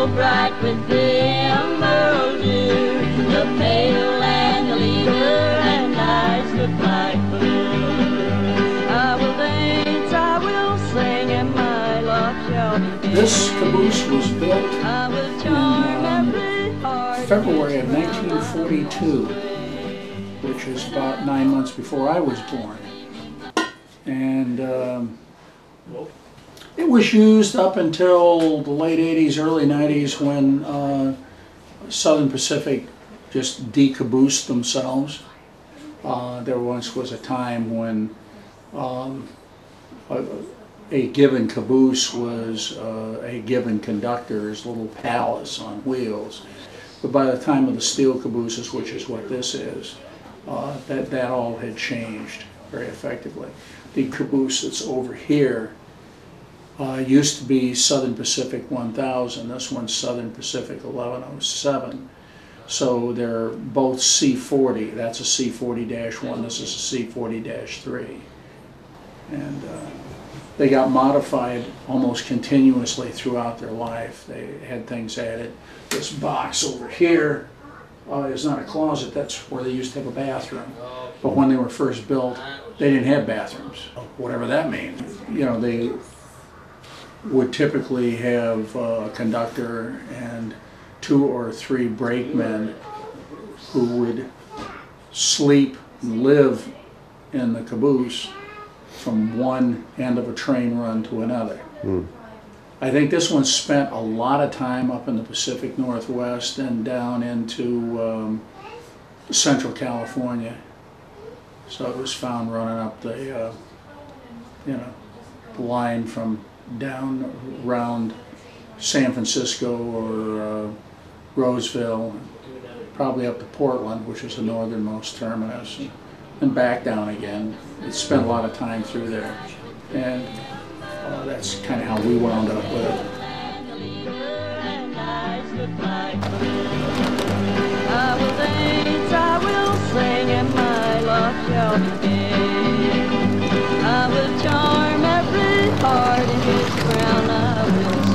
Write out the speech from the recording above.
so bright with the emerald dew, the pail and the leader and eyes look like blue. I will dance, I will sing, and my love shall be fair. This caboose was built I will charm every heart in February of 1942, which is about 9 months before I was born. And it was used up until the late 80s, early 90s, when Southern Pacific just decaboosed themselves. There once was a time when a given caboose was a given conductor's little palace on wheels. But by the time of the steel cabooses, which is what this is, that all had changed very effectively. The caboose that's over here used to be Southern Pacific 1000. This one's Southern Pacific 1107. So they're both C40. That's a C40-1. This is a C40-3. And they got modified almost continuously throughout their life. They had things added. This box over here is not a closet. That's where they used to have a bathroom. But when they were first built, they didn't have bathrooms, whatever that means. You know, they would typically have a conductor and 2 or 3 brakemen who would sleep and live in the caboose from one end of a train run to another. I think this one spent a lot of time up in the Pacific Northwest and down into Central California. So it was found running up the, you know, the line from down around San Francisco or Roseville, probably up to Portland, which is the northernmost terminus, and back down again. It spent a lot of time through there, and that's kind of how we wound up with it. I will dance, I will sing, and my love shall be fair. I will charm every heart in his crown. I will